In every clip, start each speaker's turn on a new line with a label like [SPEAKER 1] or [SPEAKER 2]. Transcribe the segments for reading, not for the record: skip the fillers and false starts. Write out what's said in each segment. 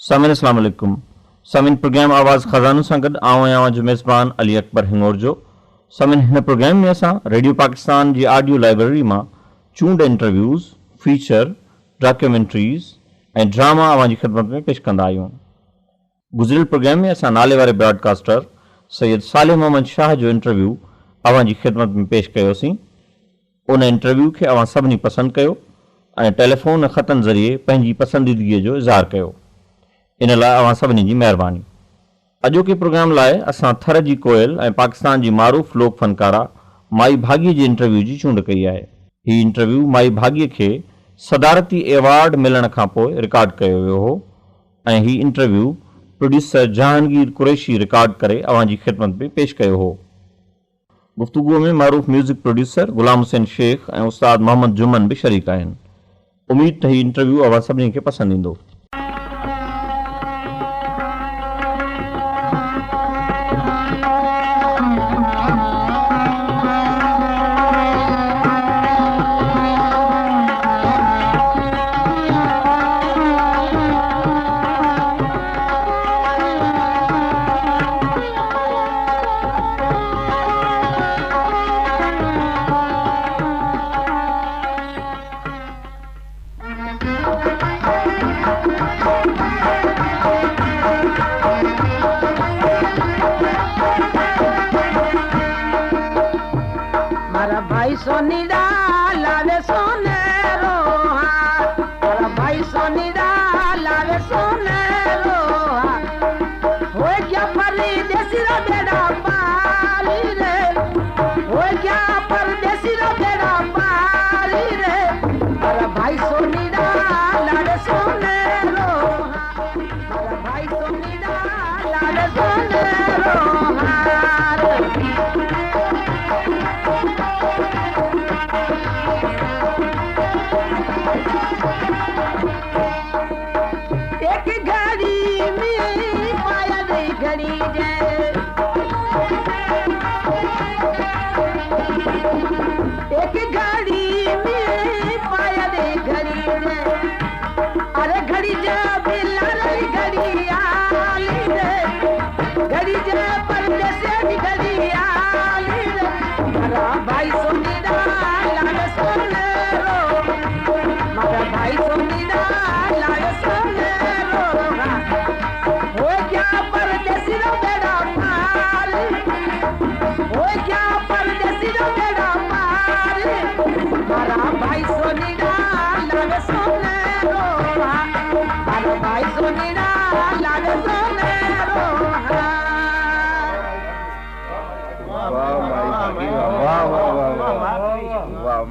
[SPEAKER 1] सामिन अस्सलाम वालेकुम। सामिन प्रोग्राम आवाज़ खजानो सां गॾु आवां जो मेज़बान अली अकबर हिंगोर जो। सामिन हिन प्रोग्राम में असां रेडियो पाकिस्तान जी ऑडियो लाइब्रेरी मां चूंड इंटरव्यूज़, फीचर, डॉक्यूमेंट्रीज़ ऐं ड्रामा अवां जी ख़िदमत में पेश कंदा आहियूं। गुज़िरियल प्रोग्राम में असां नाले वारे ब्रॉडकास्टर सैयद सालिह मोहम्मद शाह जो इंटरव्यू अवां जी ख़िदमत में पेश कयोसीं। उन इंटरव्यू खे अवां सभिनी पसंदि कयो ऐं टेलीफोन ऐं ख़तनि ज़रिए पंहिंजी पसंदीदगीअ जो इज़हार कयो। इन लाइ अवां सभिनी जी महिरबानी। अॼोके प्रोग्राम लाइ असां थर जी कोयल ऐं पाकिस्तान जी मारूफ़ लोक फनकारा माई भाॻीअ जे इंटरव्यू जी चूंड कई आहे। हीउ इंटरव्यू माई भाॻीअ खे सदारती एवॉर्ड मिलण खां पोइ रिकॉर्ड कयो वियो हो ऐं हीउ interview producer Jahangir Qureshi record करे अवां जी ख़िदमत में पेश कयो हो। गुफ़्तगूअ में मारूफ़ म्यूज़िक प्रोड्यूसर ग़ुलाम हुसैन शेख ऐं उस्ताद मोहम्मद जुमन बि शरीक आहिनि। उमीद त हीउ इंटरव्यू अवां सभिनी खे पसंदि ईंदो।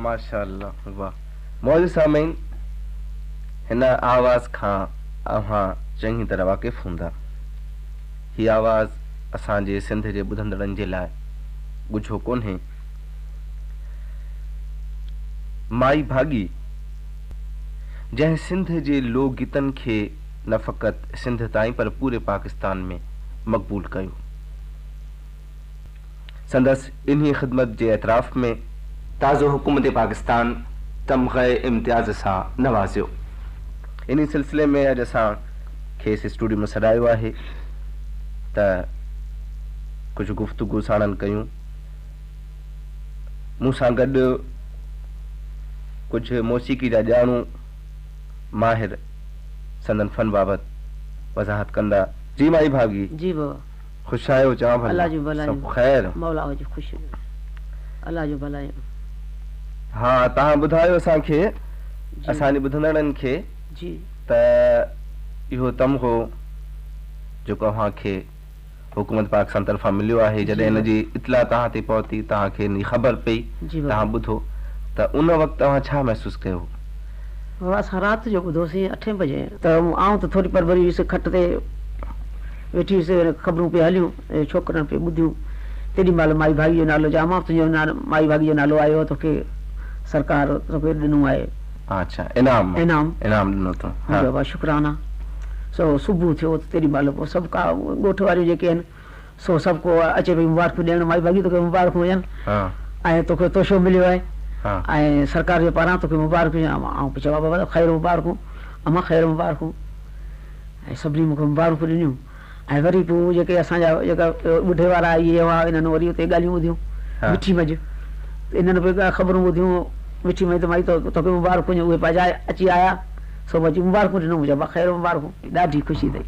[SPEAKER 2] माशाअल्लाह वाह। मौजूद सामीन, हिन आवाज़ खां अव्हां चङी तरह वाक़िफ़ हूंदा। हीअ आवाज़ असांजे सिंध जे ॿुधंदड़नि जे लाइ ॻुझो कोन्हे। माई भाॻी जंहिं सिंध जे लोक गीतनि खे न फ़क़ति सिंध ताईं पर पूरे पाकिस्तान में मक़बूल कयो। संदसि इन्ही ख़िदमत जे एतराफ़ में ताज़ो हुकूमत पाकिस्तान तमग़े इम्तियाज़ सां नवाज़ियो। इन सिलसिले में अॼु असां खेसि स्टूडियो में सॾायो आहे त कुझु गुफ़्तगू साणनि कयूं। मूंसां गॾु कुझु मौसीक़ी जा ॼाणू माहिर संदन फन बाबति वज़ाहत कंदा। जी माई भागी
[SPEAKER 3] जी बाबा,
[SPEAKER 2] ख़ुशि आहियो? चवां भला
[SPEAKER 3] अल्लाह जो भला
[SPEAKER 2] सभु ख़ैर?
[SPEAKER 3] मौला जी ख़ुशि, अल्लाह जो भला।
[SPEAKER 2] हा, तव्हां ॿुधायो असांखे, असांजे ॿुधंदड़नि खे
[SPEAKER 3] जी
[SPEAKER 2] त इहो तमग़ो जेको अव्हांखे हुकूमत पाकिस्तान तरफ़ां मिलियो आहे, जॾहिं हिन जी इतला तव्हां ते पहुती, तव्हांखे हिन जी ख़बर पई, तव्हां ॿुधो त उन वक़्तु तव्हां छा महसूसु कयो?
[SPEAKER 3] असां राति जो ॿुधोसीं 8 बजे त आउं त थोरी परवरी हुअसि, खट ते वेठी हुअसि, ख़बरूं पियूं हलियूं, छोकिरनि पियूं ॿुधियूं। तेॾी महिल माई भाॻी जो नालो जाम, तुंहिंजो माई भाॻी जो नालो आयो, तोखे सरकार तोखे ॾिनो आहे।
[SPEAKER 2] अच्छा, इनाम
[SPEAKER 3] इनाम
[SPEAKER 2] ॾिनो अथऊं।
[SPEAKER 3] बाबा शुक्राना। सो सुबुह थियो त तेॾी महिल पोइ सभु का ॻोठ वारियूं जेके आहिनि सो सभु को अचे भई मुबारकूं ॾियणु, माई भाॻी तोखे मुबारकूं हुजनि ऐं तोखे तोशो मिलियो आहे ऐं सरकार जे पारां तोखे मुबारकूं। ऐं चवां बाबा ख़ैर मुबारकूं, अमा ख़ैर मुबारकूं। ऐं सभिनी मूंखे मुबारकूं ॾिनियूं ऐं वरी पोइ जेके असांजा जेका ॿुढे वारा इहे हुआ इन्हनि वरी उते ॻाल्हियूं ॿुधियूं मिठी मझ इन्हनि बि ख़बरूं ॿुधियूं मिठी मझ त माई तोखे मुबारकूं उहे पंहिंजा अची आया सभु अची मुबारकूं ॾिनूं चइबो ख़ैरु मुबारकूं ॾाढी ख़ुशी अथई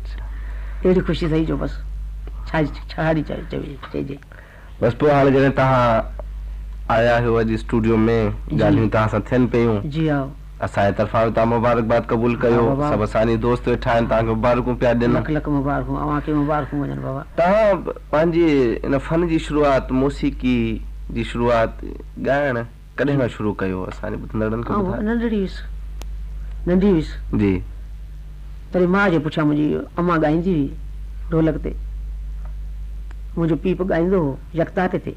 [SPEAKER 3] अहिड़ी ख़ुशी अथई जो बसि छाड़ी चइजे
[SPEAKER 2] बसि पोइ हाणे जॾहिं तव्हां आया आहियो अॼु स्टूडियो में ॻाल्हियूं तव्हां सां थियनि पियूं
[SPEAKER 3] जी हा
[SPEAKER 2] असांजे तरफ़ां तव्हां मुबारकबाद क़बूल कयो सभु असांजी दोस्त वेठा आहिनि तव्हांखे मुबारकूं पिया ॾियनि
[SPEAKER 3] लख लख मुबारकूं अव्हांखे मुबारकूं वञनि बाबा
[SPEAKER 2] तव्हां पंहिंजी इन फन जी शुरूआत मौसीक़ी जी शुरूआत ॻाइण कॾहिं खां शुरू कयो असांजे ॿुधंदड़नि खे ॿुधायो
[SPEAKER 3] नंढी हुअसि
[SPEAKER 2] जी
[SPEAKER 3] तॾहिं मां जे पुठियां मुंहिंजी अम्मा ॻाईंदी हुई ढोलक ते मुंहिंजो पीउ बि ॻाईंदो हो यकताते ते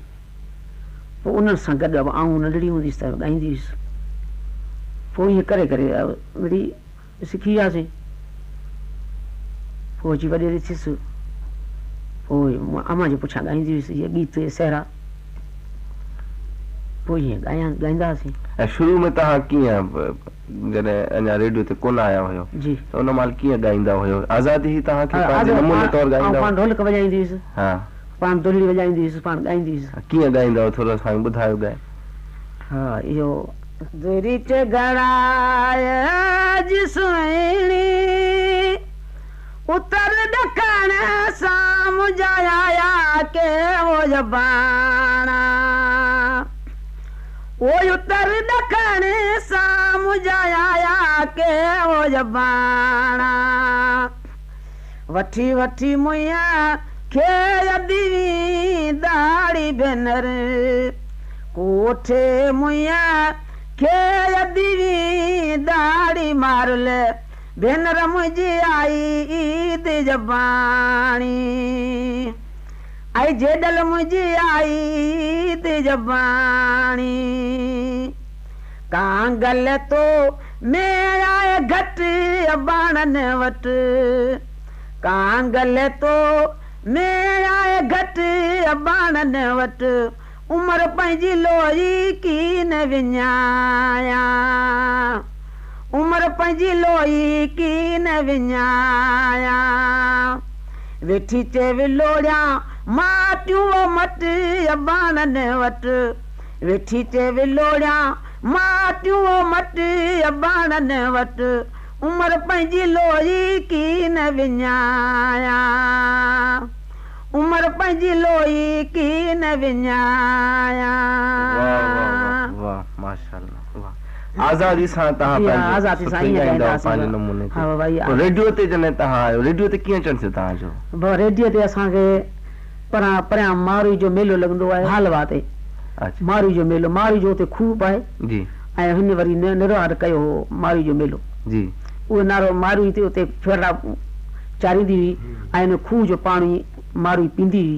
[SPEAKER 3] पोइ उन्हनि सां गॾु आऊं नंढड़ी हूंदी हुअसि त ॻाईंदी हुअसि पोइ ईअं करे करे वरी सिखी वियासीं पोइ अची वॾेरी थियसि पोइ अम्मा जे पुठियां ॻाईंदी हुअसि इहे गीत सहरा पोइ ईअं ॻाईंदा हुआसीं
[SPEAKER 2] ऐं शुरू में तव्हां कीअं जॾहिं अञा रेडियो ते कोन आया हुयो
[SPEAKER 3] जी
[SPEAKER 2] त उन महिल कीअं ॻाईंदा हुयो आज़ादी ही तव्हांखे पंहिंजे नमूने तौरु ॻाईंदा
[SPEAKER 3] पाण ढोलक वॼाईंदी हुअसि
[SPEAKER 2] हा
[SPEAKER 3] पाण दुल्ली वॼाईंदी हुअसि पाण ॻाईंदी हुअसि
[SPEAKER 2] कीअं ॻाईंदा हुयो थोरो असांखे ॿुधायो ॻाए
[SPEAKER 3] हा इहो दुरिट गड़ाय अॼु सुहिणी उतर ॾखण सां मुंहिंजा के वो जबाणा ओ उतर ॾखण सां मुंहिंजा के वो जबाणा वठी वठी मुया खे अदी दाड़ी भेनर कोठे मुया खे अदी दाड़ी मारले भेनर मुंहिंजी आई ईद जबाणी आई जेडल मुंहिंजी आई ईद जबाणी कांगल तो में आए घटि बाणनि वटि कांगल तो में आए घटि बाणनि वटि उमर पंहिंजी लोई की न विञाया उमर पंहिंजी लोई की न विञाया वेठी ते विलोड़िया माटियूं मट बाणनि वटि वेठी ते विलोड़िया माटियूं मट बाणनि वटि उमर पंहिंजी लोई की न विञाया उमर पंहिंजी लोई की न विञाया
[SPEAKER 2] वाह माशाअल्लाह वाह आज़ादी सां तव्हां
[SPEAKER 3] आज़ादी सां ईअं ॻाईंदा
[SPEAKER 2] पंहिंजे नमूने
[SPEAKER 3] हा भाई
[SPEAKER 2] रेडियो ते जॾहिं तव्हां आयो रेडियो ते कीअं चढ़ थियो तव्हांजो
[SPEAKER 3] रेडियो ते असांखे परियां मारी जो मेलो लॻंदो आहे हालवा ते मारी जो मेलो मारी जो उते खूब आहे
[SPEAKER 2] जी
[SPEAKER 3] ऐं हिन वरी निर्वाह कयो हो मारी जो मेलो
[SPEAKER 2] जी
[SPEAKER 3] उहो नारो मारी ते उते फेरा चारींदी हुई ऐं हिन खूह जो पाणी मारी पींदी हुई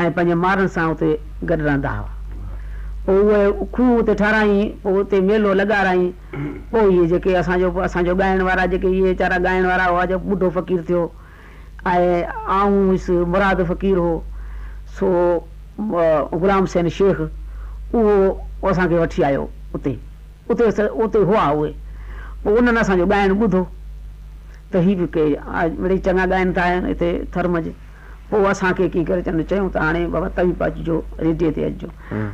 [SPEAKER 3] ऐं पंहिंजे मारनि सां उते गॾु रहंदा हुआ पोइ उहे खूह उते ठाराई पोइ उते मेलो लॻाराई पोइ इहे जेके असांजो ॻाइण वारा जेके इहे वीचारा ॻाइण वारा हुआ जो ॿुढो फ़क़ीर थियो ऐं आऊं हुयुसि मुराद फ़क़ीर हो सो गुलाम हुसैन शेख उहो असांखे वठी आयो उते उते उते हुआ उहे पोइ उन्हनि असांजो ॻाइण ॿुधो त हीअ बि के वरी चङा ॻाइनि था आहिनि हिते थर्म जे पोइ असांखे की करे चयूं त हाणे बाबा तव्हीं बि अचिजो रेडियो ते अचिजो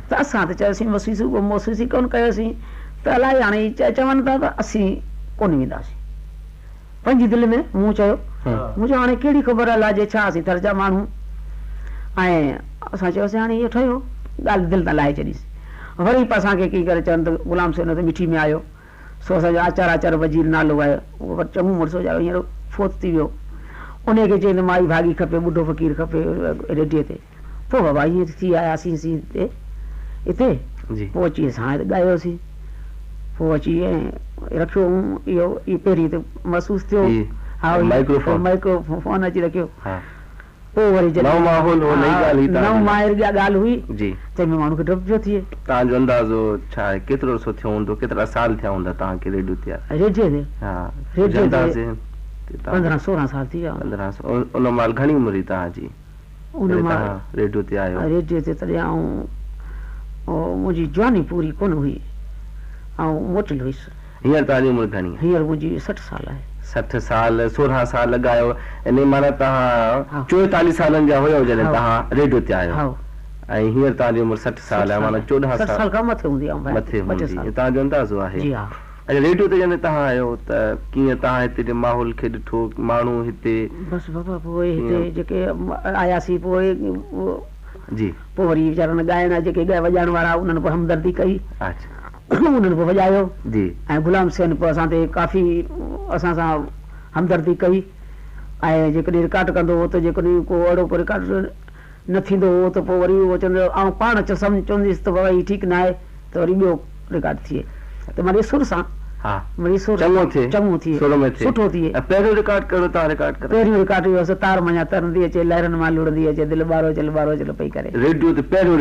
[SPEAKER 3] त असां त चयोसीं मोसीसी कोन कयोसीं त अलाए हाणे चवनि था त असीं कोन वेंदासीं पंहिंजी दिलि में मूं चयो मुंहिंजो हाणे कहिड़ी ख़बर अलाए जे छा असीं थर जा माण्हू ऐं असां चयोसीं हाणे इहो ठहियो ॻाल्हि दिलि तां लाहे छॾीसीं वरी पोइ असांखे की करे चवनि त गुलाम हुसैन त मिठी में आयो सो असांजो आचार वज़ीर नालो आहे उहो वरी चङो मुड़ुसि वीचारो हींअर फोत थी वियो उनखे चई त माई भागी खपे ॿुढो फ़क़ीर खपे रेडियो ते पोइ बाबा ईअं थी आयासीं हिते पोइ अची असां ॻायोसीं पोइ अची रखियो इहो पहिरीं त महसूसु थियो हा माइक्रोफोन अची रखियो पोइ वरी नओं माहिर ॻाल्हि हुई तंहिंमें माण्हू खे डपु पियो थिए
[SPEAKER 2] तव्हांजो अंदाज़ो छा आहे केतिरो सो थियो हूंदो केतिरा साल थिया हूंदा तव्हांखे रेडियो ते
[SPEAKER 3] 15-16 साल थी विया
[SPEAKER 2] 15 उन महिल घणी उमिरि हुई तव्हांजी रेडियो ते आयो
[SPEAKER 3] रेडियो ते तॾहिं ऐं मुंहिंजी जवानी पूरी कोन हुई ऐं मोटल हुयसि
[SPEAKER 2] हींअर तव्हांजी उमिरि घणी
[SPEAKER 3] हींअर मुंहिंजी 60 साल आहे
[SPEAKER 2] 60 साल 16 साल लॻायो इन माना तव्हां
[SPEAKER 3] हाँ।
[SPEAKER 2] 44 सालनि जा हुयो जॾहिं
[SPEAKER 3] हाँ।
[SPEAKER 2] तव्हां रेडियो ते आहियो
[SPEAKER 3] हाँ
[SPEAKER 2] ऐं हींअर तव्हांजी उमिरि 60 साल आहे माना 14
[SPEAKER 3] 60
[SPEAKER 2] साल
[SPEAKER 3] साल खां मथे हूंदी आहे
[SPEAKER 2] मथे हूंदी तव्हांजो अंदाज़ो आहे
[SPEAKER 3] जी हा
[SPEAKER 2] अच्छा रेडियो ते जॾहिं तव्हां आहियो त कीअं तव्हां हिते जे माहौल खे ॾिठो माण्हू हिते
[SPEAKER 3] बसि बाबा पोइ हिते जेके आयासीं पोइ
[SPEAKER 2] जी
[SPEAKER 3] पोइ वरी वीचारनि ॻाइण जेके वॼाइण वारा उन्हनि पोइ हमदर्दी कई
[SPEAKER 2] अच्छा
[SPEAKER 3] उन्हनि पोइ वॼायो
[SPEAKER 2] जी
[SPEAKER 3] ऐं गुलाम हुसैन पोइ असां ते काफ़ी असां सां हमदर्दी कई ऐं जेकॾहिं रिकॉर्ड कंदो हो त जेकॾहिं को अहिड़ो को रिकॉर्ड न थींदो हो त पोइ वरी उहो चवंदो ऐं पाण चवंदीसि त भई ठीकु न आहे त वरी ॿियो रिकॉर्ड थिए त वरी सुर सां
[SPEAKER 2] हा
[SPEAKER 3] वरी सुर चङो थिए सुठो थिए
[SPEAKER 2] पहिरियों रिकॉर्ड कयो तव्हां रिकॉर्ड कयो
[SPEAKER 3] पहिरियों रिकॉर्ड हुयो तार मञा तरंदी अचे लहरनि मां लुड़ंदी अचे दिलि ॿारो चल पई करे
[SPEAKER 2] रेडियो ते पहिरियों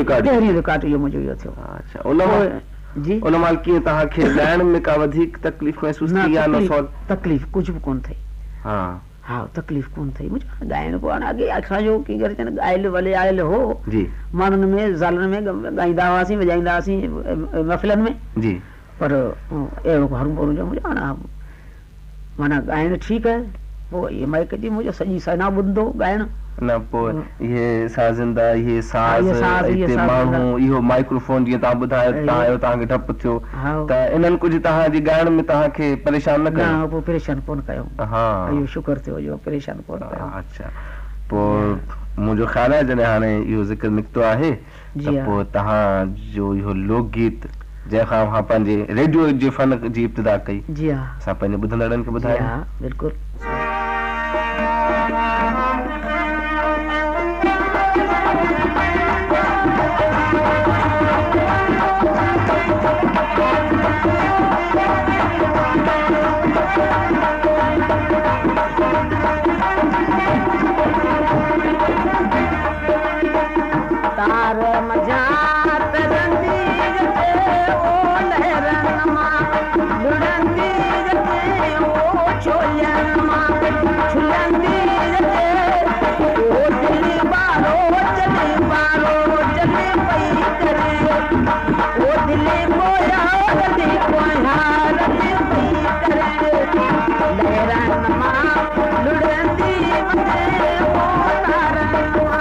[SPEAKER 3] रिकॉर्ड इहो मुंहिंजो इहो थियो
[SPEAKER 2] अच्छा जी उन महिल कीअं तव्हांखे ॻाइण में का वधीक तकलीफ़ महसूस थी या न
[SPEAKER 3] तकलीफ़ कुझु बि कोन थी
[SPEAKER 2] हा
[SPEAKER 3] हा तकलीफ़ कोन थी मुंहिंजो ॻाइण पोइ हाणे अॻे असांजो की करे चवनि ॻायल वले आयल हो
[SPEAKER 2] जी
[SPEAKER 3] माण्हुनि में ज़ालनि में ॻाईंदा हुआसीं वॼाईंदा हुआसीं महफ़िलनि में
[SPEAKER 2] जी
[SPEAKER 3] पर अहिड़ो हरू जो मुंहिंजो हाणे माना ॻाइण ठीकु आहे पोइ इहे माइक जी मुंहिंजो सॼी सना ॿुधंदो ॻाइण
[SPEAKER 2] न पोइ इहे साज़िंदा इहे साज़ हिते माण्हू इहो माइक्रोफोन जीअं तव्हां ॿुधायो तव्हां आयो तव्हांखे डपु थियो त इन्हनि कुझु तव्हांजी ॻाइण में तव्हांखे परेशान न कयो
[SPEAKER 3] पोइ परेशान कोन कयो
[SPEAKER 2] हा
[SPEAKER 3] इहो शुक्र थियो जो परेशान कोन कयो
[SPEAKER 2] अच्छा पोइ मुंहिंजो ख़्यालु आहे जॾहिं हाणे इहो ज़िक्र निकितो आहे त पोइ तव्हांजो इहो लोकगीत जंहिंखां असां पंहिंजे रेडियो जे फन जी इब्तिदा कई
[SPEAKER 3] जी हा
[SPEAKER 2] असां पंहिंजे ॿुधंदड़नि खे ॿुधायो
[SPEAKER 3] हा बिल्कुलु तार मजा तरंदी ओ लहरन मां लुड़ंदी ओ छोलन मां छुलंदी ओ दिल बारो चले पई करे ओ दिल मोया रती रती पई करे लहरन मां लुड़ंदी ओ तारन मां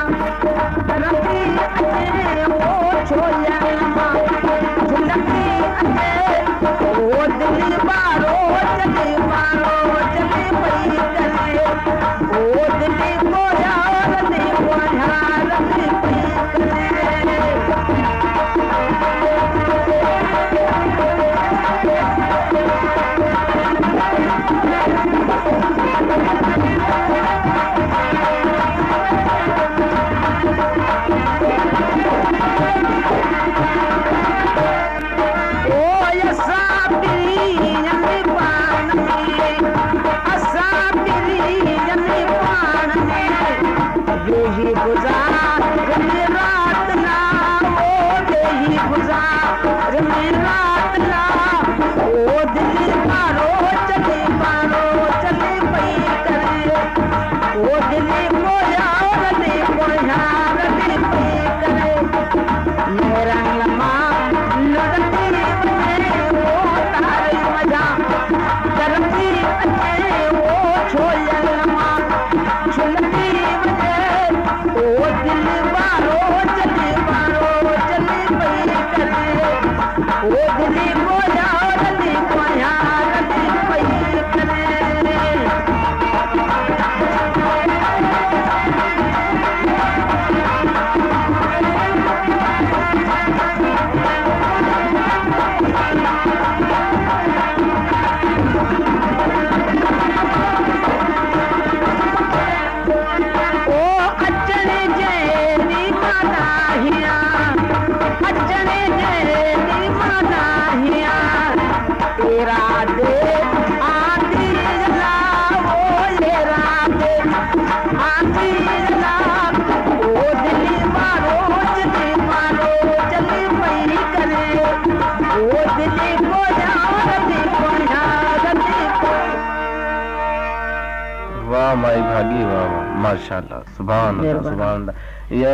[SPEAKER 2] वाह माई भागी वाह वाह माशाल्लाह सुभान अल्लाह सुभान अल्लाह ये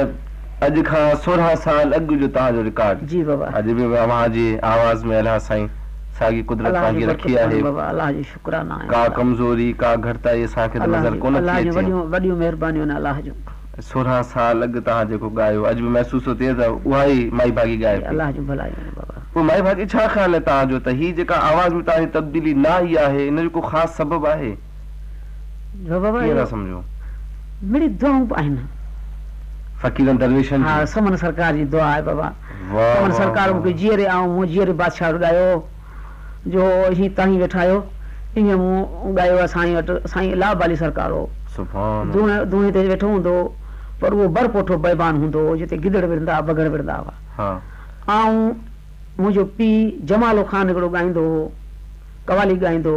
[SPEAKER 2] अॼु खां 16 साल अॻु जो तव्हांजो रिकॉर्ड
[SPEAKER 3] जी बाबा
[SPEAKER 2] अॼु बि अव्हां जी आवाज़ में अलाह साईं सागी कुदरत
[SPEAKER 3] अल्लाह
[SPEAKER 2] पांजी
[SPEAKER 3] जी
[SPEAKER 2] रखी
[SPEAKER 3] बरकत
[SPEAKER 2] आहे
[SPEAKER 3] बाबा, अल्लाह जी शुक्राना आहे।
[SPEAKER 2] का कमजोरी का घटताई असांखे त नज़र कोन
[SPEAKER 3] अल्लाह
[SPEAKER 2] थी
[SPEAKER 3] जी
[SPEAKER 2] अचे
[SPEAKER 3] वॾियूं वॾियूं महिरबानियूं आहिनि अल्लाह जूं।
[SPEAKER 2] 16 साल अॻु तव्हां जेको ॻायो अॼु बि महसूस थो थिए त उहा ई माई भागी ॻाए पई।
[SPEAKER 3] अल्लाह जूं भलायूं आहिनि बाबा।
[SPEAKER 2] पोइ माई भागी छा ख़्यालु आहे तव्हांजो त ही जेका आवाज़ में तव्हांजी तब्दीली न आई आहे इन जो को ख़ासि सबबु आहे?
[SPEAKER 3] बाबा
[SPEAKER 2] कीअं था सम्झो?
[SPEAKER 3] मिड़ी दुआऊं बि आहिनि।
[SPEAKER 2] फ़कीरनि दरवेशनि
[SPEAKER 3] हा,
[SPEAKER 2] जी?
[SPEAKER 3] समन सरकार जी दुआ आहे बाबा।
[SPEAKER 2] वाह,
[SPEAKER 3] समन
[SPEAKER 2] वाह,
[SPEAKER 3] सरकार
[SPEAKER 2] वाह।
[SPEAKER 3] मूंखे जीअरे मूं जीअरे बादशाह ॻायो जो हीअं तव्हां वेठा आहियो ईअं मूं ॻायो आहे साईं वटि। साईं इलाह बाली सरकार हो,
[SPEAKER 2] सुभान
[SPEAKER 3] दूहे ते वेठो हूंदो पर उहो बरपोठो बैबान हूंदो हो जिते गिदड़ विरंदा बगड़ विरंदा हुआ।
[SPEAKER 2] हा
[SPEAKER 3] ऐं मुंहिंजो पीउ जमालो ख़ान हिकिड़ो ॻाईंदो हो, कवाली ॻाईंदो।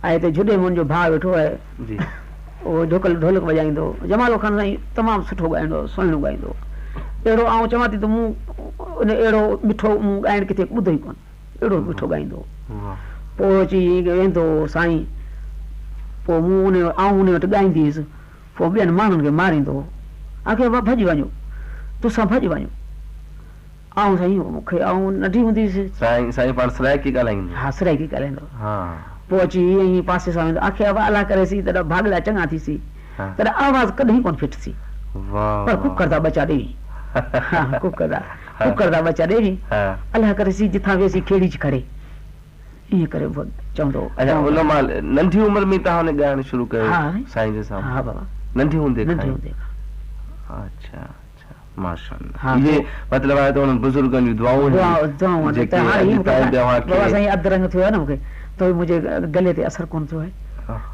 [SPEAKER 3] ऐं हिते जुॾे मुंहिंजो भाउ वेठो आहे
[SPEAKER 2] जी
[SPEAKER 3] उहो ढोलक वॼाईंदो। जमालो ख़ान साईं तमामु सुठो ॻाईंदो, सुहिणो ॻाईंदो। अहिड़ो आउं चवां थी त मूं अहिड़ो मिठो मूं ॻाइण किथे ॿुधो ई कोन, अहिड़ो मिठो ॻाईंदो। पोइ अची वेंदो साईं, पोइ मूं उन वटि ॻाईंदी हुअसि। पोइ ॿियनि माण्हुनि खे मारींदो, आखे वाह भॼी वञो तोसां भॼी वञो। ऐं साईं मूंखे नंढी हूंदी हुअसि।
[SPEAKER 2] साईं पाण सराइकी ॻाल्हाईंदो?
[SPEAKER 3] हा, सराइकी ॻाल्हाईंदो।
[SPEAKER 2] हा
[SPEAKER 3] पोइ अची ईअं ई पासे सां वेंदो, आखे वाह अलाह करेसी तॾहिं भागला चङा थीसी, तॾहिं आवाज़ कॾहिं कोन फिटसी।
[SPEAKER 2] वाह
[SPEAKER 3] पर कुकर था बचा ॾेवी, कुकर था बचा ॾेवी, अलाह करेसी जिथां वेसी खेड़ी च खड़े ईअं करे चवंदो।
[SPEAKER 2] अच्छा, उन महिल नंढी उमिरि में तव्हां ॻाइण शुरू कयो साईं जे साम्हूं?
[SPEAKER 3] हा बाबा,
[SPEAKER 2] नंढी हूंदे
[SPEAKER 3] नंढे हूंदे।
[SPEAKER 2] अच्छा अच्छा, माशाअल्लाह। ये मतलब आहे त उन बुजुर्गनि जूं दुआऊं
[SPEAKER 3] बाबा साईं अधु रंग थियो आहे न मूंखे त मुंहिंजे गले ते असर कोन थियो आहे,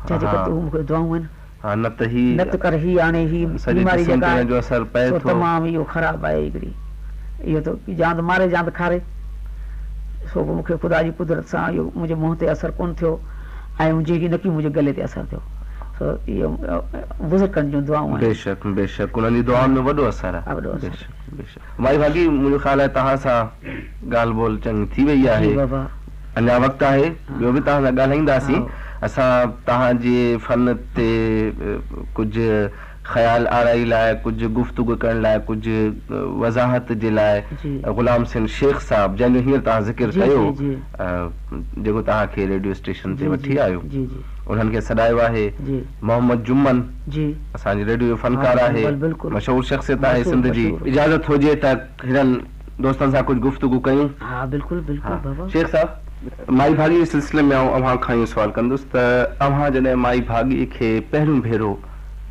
[SPEAKER 3] जंहिंजे करे उहे मूंखे दुआऊं आहिनि।
[SPEAKER 2] हा, न त ही
[SPEAKER 3] न त कर ही हाणे ही बीमारी जेका आहे
[SPEAKER 2] जो असर पए थो
[SPEAKER 3] तमामु इहो ख़राबु आहे हिकिड़ी। इहो त जांद मारे जांद खारे, सो पोइ मूंखे ख़ुदा जी कुदरत सां इहो मुंहिंजे मुंहं ते असरु कोन थियो ऐं मुंहिंजी न की मुंहिंजे गले ते असरु थियो। सो इहो बुज़ुर्गनि जूं दुआऊं आहिनि।
[SPEAKER 2] बेशक बेशक उन्हनि जी दुआउनि में वॾो असरु आहे।
[SPEAKER 3] वॾो असरु।
[SPEAKER 2] बेशक बेशक। माई भागी, मुंहिंजो ख़्यालु आहे तव्हां सां ॻाल्हि ॿोल चङी थी वई आहे,
[SPEAKER 3] बाबा
[SPEAKER 2] अञा वक़्तु आहे ॿियो बि तव्हां सां ॻाल्हाईंदासीं। असां तव्हांजे फ़न ते कुझु ख़्याल आराई लाइ, कुझु गुफ़्तगू करण लाइ, कुझु वज़ाहत जे लाइ ग़ुलाम सिंह शेख साहब जंहिंजो हींअर तव्हां ज़िक्र कयो, जेको तव्हांखे रेडियो स्टेशन ते वठी आयो, उन्हनि खे सॾायो आहे मोहम्मद जुम्मन, असांजी रेडियो फनकार आहे, मशहूर शख़्सियत आहे सिंध जी। इजाज़त हुजे त हिननि दोस्तनि सां कुझु गुफ़्तगू कयूं?
[SPEAKER 3] हा बिल्कुलु बिल्कुलु बाबा।
[SPEAKER 2] शेख साहब, माई भागी जे सिलसिले में अव्हां खां इहो सुवाल कंदुसि त अव्हां जॾहिं माई भागी खे पहिरियों भेरो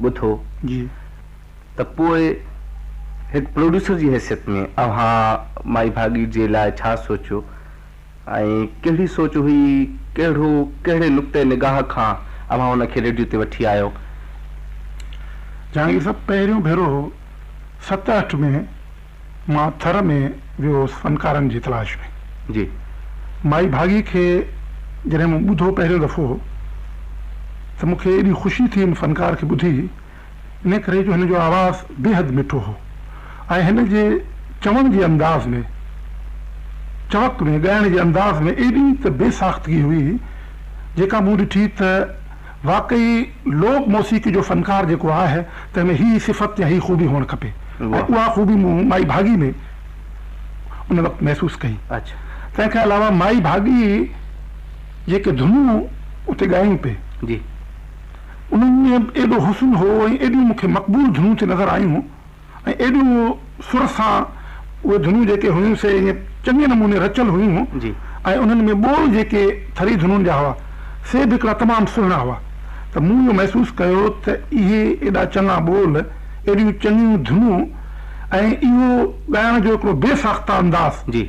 [SPEAKER 2] ॿुधो
[SPEAKER 4] जी
[SPEAKER 2] त पोइ हिकु प्रोड्यूसर जी हैसियत में अव्हां माई भागी जे लाइ छा सोचियो ऐं कहिड़ी सोच हुई, कहिड़े नुक़्ते निगाह खां अव्हां हुनखे रेडियो ते वठी आयो?
[SPEAKER 4] जहांगीर साहब, पहिरियों भेरो 87 में मां थर में वियो फनकारनि जी तलाश में।
[SPEAKER 2] जी।
[SPEAKER 4] माई भागी खे जॾहिं मूं ॿुधो पहिरियों दफ़ो त मूंखे एॾी ख़ुशी थी हिन फनकार खे ॿुधी, इन करे जो हिन जो आवाज़ु बेहद मिठो हो ऐं हिन जे चवण जे अंदाज़ में, चवक में, ॻाइण जे अंदाज़ में एॾी त बेसाख़्तगी हुई जेका मूं ॾिठी त वाकई लोक मौसीक़ी जो फनकार जेको आहे त हिन ही सिफ़त या ही ख़ूबी हुअणु खपे ऐं उहा ख़ूबी मूं माई भागी में उन वक़्तु महसूसु कई।
[SPEAKER 2] अच्छा।
[SPEAKER 4] तंहिंखां अलावा माई भागी जेके धुनूं उते ॻायूं पे,
[SPEAKER 2] जी,
[SPEAKER 4] उन्हनि में एॾो हुस्न हो ऐं एॾियूं मूंखे मक़बूल धुनूं ते नज़र आयूं ऐं एॾियूं सुर सां उहे धुनूं जेके हुयूं से ईअं चङे नमूने रचियल हुयूं ऐं उन्हनि में ॿोल जेके थरी धुनुनि जा हुआ से बि हिकिड़ा तमामु सुहिणा हुआ। त मूं इहो महसूसु कयो त इहे एॾा चङा ॿोल, एॾियूं चङियूं धुनूं ऐं इहो ॻाइण जो हिकिड़ो बेसाख़्ता अंदाज़
[SPEAKER 2] जी,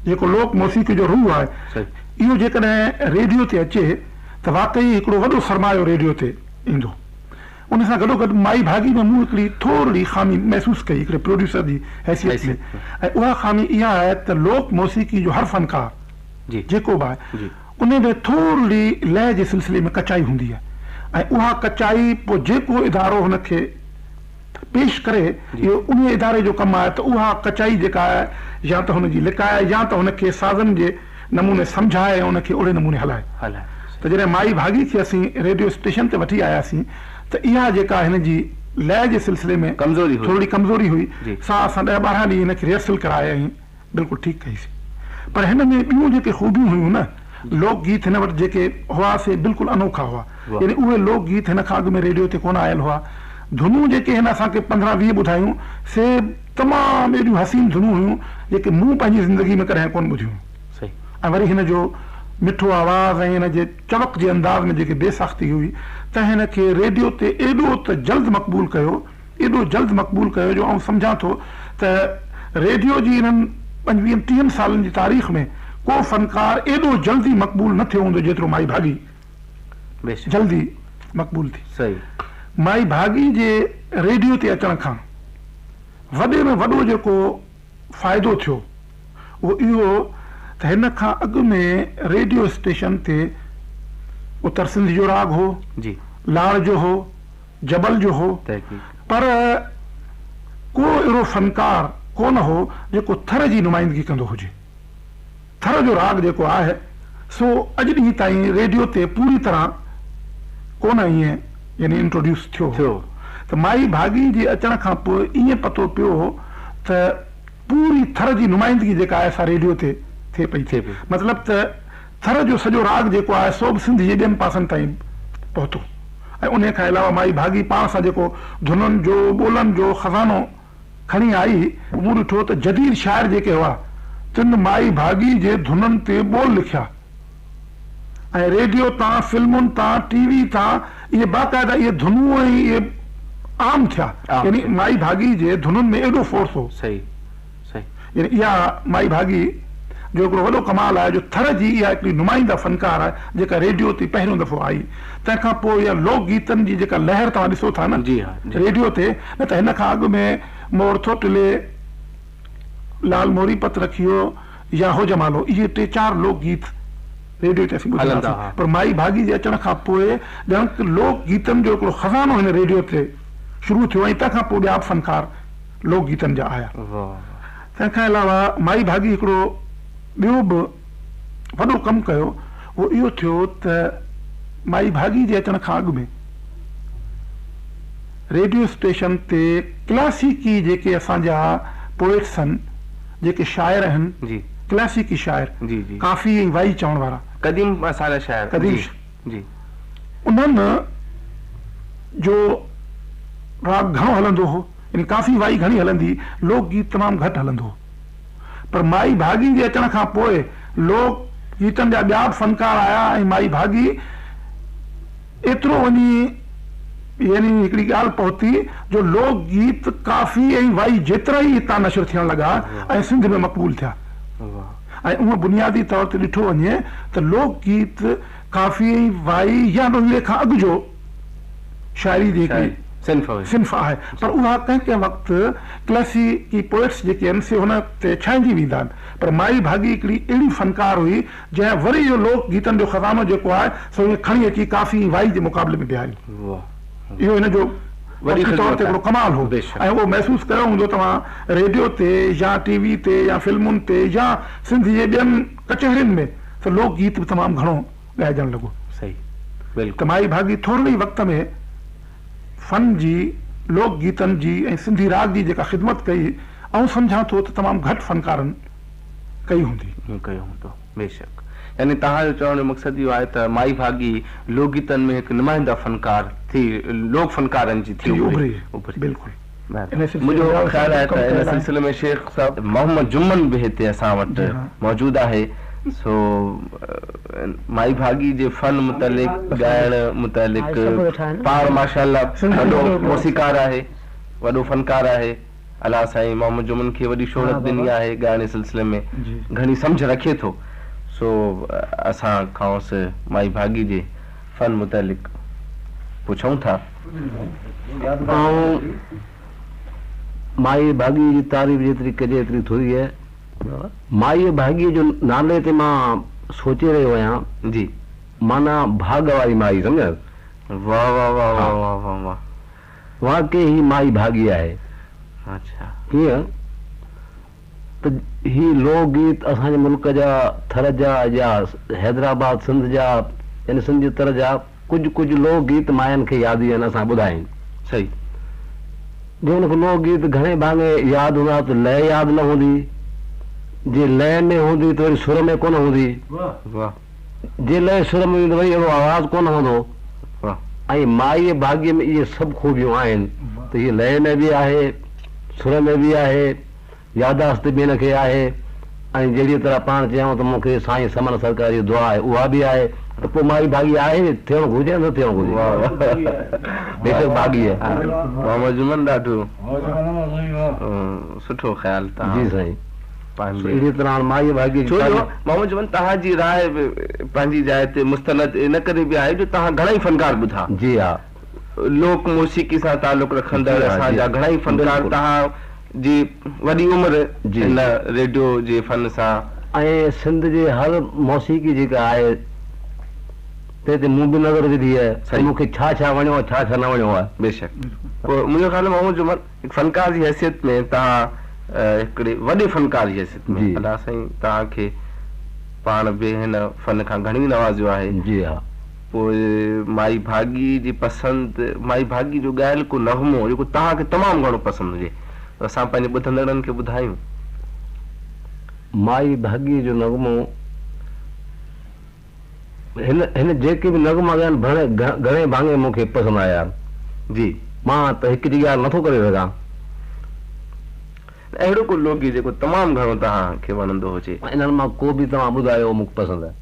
[SPEAKER 4] जेको लोक मौसीक़ी जो रूह आहे, इहो जेकॾहिं रेडियो ते अचे त वाकई हिकिड़ो वॾो सरमायो रेडियो ते ईंदो। उन सां गॾोगॾु माई भागी में मूं हिकिड़ी थोरी ख़ामी महसूसु कई हिकिड़े प्रोड्यूसर जी हैसियत में, ऐं उहा ख़ामी इहा आहे त लोक मौसीक़ी जो हर फनकार जेको बि आहे उन में थोरी लय जे सिलसिले में कचाई हूंदी आहे ऐं उहा कचाई पोइ जेको इदारो हुनखे पेश करे, इहो उन इदारे जो कमु आहे त उहा कचाई जेका आहे या त हुनजी लिकाए या त हुनखे साज़नि जे नमूने सम्झाए ऐं हुनखे ओड़े नमूने हलाए। त जॾहिं माई भागी खे असीं रेडियो स्टेशन ते वठी आयासीं त इहा जेका हिन जी लय जे सिलसिले में थोरी कमज़ोरी हुई, सां असां 10-12 ॾींहं हिनखे रिहर्सल कराए ऐं बिल्कुलु ठीकु कईसीं। पर हिन में ॿियूं जेके ख़ूबियूं हुयूं न, लोकगीत हिन वटि जेके हुआ से बिल्कुलु अनोखा हुआ, यानी उहे लोकगीत हिन खां अॻु में रेडियो ते कोन आयल हुआ। धुनूं जेके हिन असांखे 15-20 ॿुधायूं से तमामु एॾियूं हसीन धुनूं हुयूं जेके मूं पंहिंजी ज़िंदगी में कॾहिं कोन ॿुधियूं।
[SPEAKER 2] सही।
[SPEAKER 4] ऐं वरी हिन जो मिठो आवाज़ ऐं हिन जे चवक जे अंदाज़ में जेके बेसाख़्ती हुई, त हिन खे रेडियो ते एॾो त जल्द मक़बूल कयो, एॾो जल्द मक़बूल कयो जो आउं सम्झां थो त रेडियो जी हिननि 25-30 सालनि जी तारीख़ में को फ़नकार एॾो जल्दी मक़बूल न थियो हूंदो जेतिरो माई भागी जल्दी मक़बूल थी।
[SPEAKER 2] सही।
[SPEAKER 4] माई भागी जे रेडियो ते अचण खां वॾे में वॾो जेको फ़ाइदो थियो उहो इहो त हिन खां अॻु में रेडियो स्टेशन ते उत्तर सिंध जो राग हो
[SPEAKER 2] जी,
[SPEAKER 4] लाड़ जो हो, जबल जो हो, पर को अहिड़ो फ़नकार कोन हो जेको थर जी नुमाइंदगी कंदो हुजे। थर जो राग जेको आहे सो अॼु ॾींहुं ताईं रेडियो ते पूरी तरह कोन ईअं यानी इंट्रोड्यूस थियो। त माई भागी जे अचण खां पोइ ईअं पतो पियो त पूरी थर जी नुमाइंदगी जेका आहे असां रेडियो ते थिए पई। मतिलबु त थर जो सॼो राग जेको आहे सो बि सिंध जे ॿियनि पासनि ताईं पहुतो। ऐं उन खां अलावा माई भागी पाण सां जेको धुननि जो ॿोलनि जो खज़ानो खणी आई, मूं ॾिठो त जदीद शाइर जेके हुआ तिन माई भागी जे धुननि ते ॿोल लिखिया ऐं रेडियो तां, फिल्मुनि तां, टीवी तां इहे बाक़ाइदा इहे धुनूं ऐं इहे आम थिया। यानी माई भागी जे धुननि में एॾो फोर्स हो।
[SPEAKER 2] सही सही।
[SPEAKER 4] यानी इहा माई भागी जो हिकिड़ो वॾो कमाल आहे जो थर जी इहा हिकिड़ी नुमाइंदा फ़नकार आहे जेका रेडियो ते पहिरियों दफ़ो आई। तंहिंखां पोइ इहा लोक गीतनि जी जेका लहर तव्हां ॾिसो था न रेडियो ते, न त हिन खां अॻु में मोर थो टिले, लाल मोरी पत रखियो या हो जमालो, इहे 3-4 लोक गीत रेडियो ते असीं ॿुधंदासीं। पर माई भागी जे अचण खां पोइ ॼण लोक गीतनि जो हिकिड़ो खज़ानो हिन रेडियो ते शुरू थियो ऐं तंहिंखां पोइ ॿिया फ़नकार लोक गीतनि जा आया। तंहिंखां अलावा माई भागी हिकिड़ो ॿियो बि वॾो कमु कयो, उहो इहो थियो त माई भागी जे अचण खां अॻु में रेडियो स्टेशन ते क्लासिकी जेके असांजा पोइट्स आहिनि, जेके शाइर आहिनि, क्लासिकी शाइर, काफ़ी ऐं वाई चवण वारा,
[SPEAKER 2] क़दीम असांजा शाइर,
[SPEAKER 4] क़दीम जी, उन्हनि जो राग घणो हलंदो हो, यानी काफ़ी वाई घणी हलंदी, लोक गीत तमामु घटि हलंदो हो। पर माई भागी जे अचण खां पोइ लोक गीतनि जा ॿिया फ़नकार आया ऐं माई भागी एतिरो वञी यानी हिकिड़ी ॻाल्हि पहुती जो लोक गीत काफ़ी ऐं वाई जेतिरा ई हितां नशर थियण लॻा ऐं सिंध में मक़बूल थिया। ऐं उहो बुनियादी तौर ते ॾिठो वञे त लोक गीत काफ़ी ऐं वाई या उन खां अॻु जो शाइरी जेकी सिंफ आहे, पर उहा कंहिं कंहिं वक़्तु क्लासिकी पोइट्स जेके आहिनि से हुन ते छांइजी वेंदा आहिनि। पर माई भागी हिकिड़ी अहिड़ी फ़नकार हुई जंहिं वरी इहो लोक गीतनि जो खज़ानो जेको आहे सो ईअं खणी अची काफ़ी वाई जे मुक़ाबले में बिहारियो। इहो हिन जो वरी तौर ते हिकिड़ो कमाल हो। ऐं उहो महसूसु कयो हूंदो तव्हां रेडियो ते या टीवी ते या फिल्मुनि ते या सिंध जे ॿियनि कचहरियुनि में त लोक गीत बि तमामु घणो ॻाइजणु लॻो।
[SPEAKER 2] सही।
[SPEAKER 4] त माई भागी थोरे ई वक़्त में फन जी, लोक गीतनि जी ऐं सिंधी राग जी जेका ख़िदमत कई, ऐं सम्झां थो त तमामु घटि फ़नकारनि कई हूंदी।
[SPEAKER 2] कयो हूंदो बेशक। यानी तव्हांजो चवण जो मक़सदु इहो आहे त माई भागी लोक गीतनि में हिकु नुमाइंदा फ़नकार थी, लोक फ़नकारनि जी थी उभरी। बिल्कुलु। मुंहिंजो ख़्यालु आहे त इन सिलसिले में शेख साहब मोहम्मद जुम्मन बि हिते असां वटि मौजूदु आहे। सो माई भागी जे फन मुतलिक, ॻाइण मुतलिक पाण माशाअल्लाह वॾो मौसीकार आहे, वॾो फ़नकार आहे। अलाह साईं मोहम्मद जुम्मन खे वॾी शोहरत ॾिनी आहे, ॻाइण जे सिलसिले में घणी सम्झ रखे थो। सो असां खांसि माई भागी जे फन मुतलिक पुछूं था।
[SPEAKER 5] ऐं माई भागी जी तारीफ़ जेतिरी कजे एतिरी थोरी आहे। माई भागी जो नाले ते मां सोचे रहियो आहियां
[SPEAKER 2] जी,
[SPEAKER 5] माना भाग वारी माई, सम्झो?
[SPEAKER 2] वाह वाह वाह वाह वाह वाह वाह,
[SPEAKER 5] वाकई ही माई भागी आहे।
[SPEAKER 2] अच्छा,
[SPEAKER 5] कीअं त ही लोक गीत असांजे मुल्क जा, थर जा या हैदराबाद सिंध जा, यानी सिंध जे तर जा कुझु कुझु लोक गीत मायनि खे यादि आहिनि, असां ॿुधाइनि।
[SPEAKER 2] सही।
[SPEAKER 5] जो हुनखे लोक गीत घणे भाङे यादि हूंदा त लय यादि न हूंदी, जे लय में हूंदी त वरी सुर में कोन हूंदी,
[SPEAKER 2] वाह
[SPEAKER 5] जे लय सुर में हूंदी त वरी अहिड़ो आवाज़ कोन हूंदो।
[SPEAKER 2] वाह
[SPEAKER 5] ऐं माईअ भाग्य में इहे सभु खूबियूं आहिनि त हीअ लय में बि आहे, सुर में बि आहे, यादाश्त बि हिनखे आहे, ऐं जहिड़ी तरह पाण चयूं त मूंखे साईं समन सरकार जी दुआ आहे उहा बि आहे, त पोइ माई भागी आहे, थियणु घुरिजे न थियणु घुरिजे, बेशक भागी आहे।
[SPEAKER 2] मोहम्मद जुमन ॾाढो सुठो ख़्याल तव्हां
[SPEAKER 5] जी साईं,
[SPEAKER 2] पंहिंजे
[SPEAKER 5] अहिड़ी तरह माई भागी
[SPEAKER 2] छो जो मोहम्मद जुमन तव्हांजी राय पंहिंजी जाइ ते मुस्तनद इन करे बि आहे जो तव्हां घणेई फनकार ॿुधा।
[SPEAKER 5] जी हा,
[SPEAKER 2] लोक मौसीक़ी सां तालुक रखंदड़
[SPEAKER 5] जी हा,
[SPEAKER 2] असांजा
[SPEAKER 5] जी।
[SPEAKER 2] घणेई फनकार
[SPEAKER 5] बिल्कुलु।
[SPEAKER 2] तव्हांजी वॾी उमिरि
[SPEAKER 5] जी।
[SPEAKER 2] हिन रेडियो जे फन सां
[SPEAKER 5] ऐं सिंध जे हर मौसीक़ी जेका आहे ते मूं बि नज़र विधी आहे,
[SPEAKER 2] सही।
[SPEAKER 5] मूंखे छा छा वणियो आहे छा छा न वणियो आहे।
[SPEAKER 2] बेशक पोइ मुंहिंजो ख़्याल मोहम्मद जुमन हिकु फनकार जी हैसियत में तव्हां हिकिड़े वॾे फनकार जी हैसियत में
[SPEAKER 5] जी।
[SPEAKER 2] अलाह साईं तव्हांखे पाण बि हिन फन खां घणी नवाज़ियो आहे।
[SPEAKER 5] जी हा,
[SPEAKER 2] पोइ माई भागी जी पसंदि, माई भागी जो ॻायल को नग़मो जेको तव्हांखे तमामु घणो पसंदि हुजे असां पंहिंजे ॿुधंदड़नि खे ॿुधायूं।
[SPEAKER 5] माई भागी जो नगमो हिन हिन जेके बि नगमा आहिनि घणे भाङे मूंखे पसंदि आया
[SPEAKER 2] जी,
[SPEAKER 5] मां त हिकु जी ॻाल्हि नथो करे सघां।
[SPEAKER 2] अहिड़ो को लोगी जेको तमामु घणो तव्हांखे वणंदो हुजे।
[SPEAKER 5] इन्हनि मां को बि तव्हां ॿुधायो मूंखे पसंदि आहे।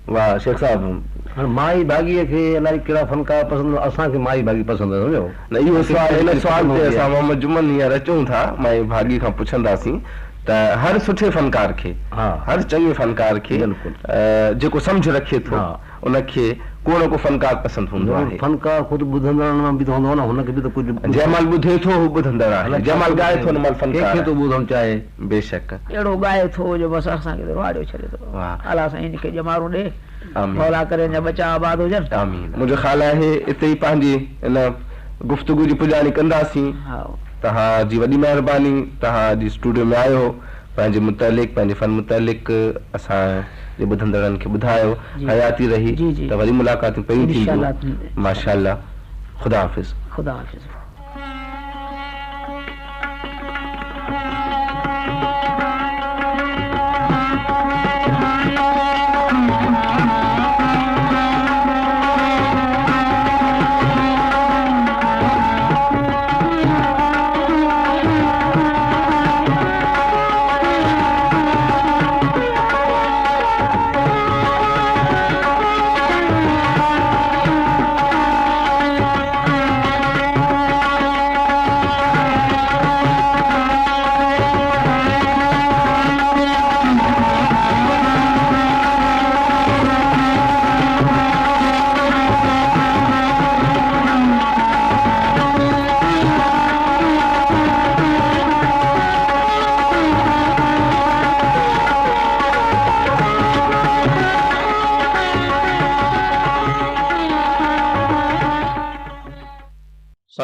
[SPEAKER 2] वाह शेख साहब,
[SPEAKER 5] हाणे माई भाॻीअ खे अलाए कहिड़ा फनकार पसंदि, असांखे माई भाॻी पसंदि आहे, सम्झो।
[SPEAKER 2] न इहो सवाल हिन सवाल ते असां मोहम्मद जुमन हींअर अचूं था माई भागी खां पुछंदासीं त हर सुठे फनकार खे,
[SPEAKER 5] हा,
[SPEAKER 2] हर चङे फनकार खे जेको सम्झ रखे थो उनखे को न को फनकार पसंदि हूंदो आहे।
[SPEAKER 5] फनकार ख़ुदि ॿुधंदड़ में बि त हूंदो न, हुनखे बि त कुझु
[SPEAKER 2] जंहिं महिल ॿुधे थो हू ॿुधंदड़ आहे, जंहिं महिल ॻाए थो हुन महिल फनकार
[SPEAKER 5] कंहिंखे थो ॿुधणु चाहे।
[SPEAKER 2] बेशक
[SPEAKER 3] अहिड़ो ॻाए थो जो बसि असांखे वाड़ियो छॾे थो।
[SPEAKER 2] वाह।
[SPEAKER 3] अलाह साईं हिनखे ॼमारो ॾे,
[SPEAKER 2] आमीन।
[SPEAKER 3] मौला करे अञा बचा आबाद हुजनि।
[SPEAKER 2] आमीन। मुंहिंजो ख़्याल आहे इते ई पंहिंजी इन गुफ़्तगू जी पुॼाणी कंदासीं।
[SPEAKER 3] हा,
[SPEAKER 2] तव्हांजी वॾी महिरबानी, तव्हांजी स्टूडियो में आयो, पंहिंजे मुतलिक़ पंहिंजे फन मुतलिक़ असांजे ॿुधंदड़नि खे ॿुधायो। हयाती रही
[SPEAKER 3] जी, जी।
[SPEAKER 2] त वरी मुलाक़ातूं कयूं
[SPEAKER 3] इंशाअल्लाह।
[SPEAKER 2] थींदियूं। माशाअल्लाह, ख़ुदा हाफ़िज़।
[SPEAKER 3] खुदा हाफ़िज़।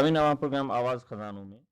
[SPEAKER 1] सभी नवा प्रोग्राम आवाज़ खजानों में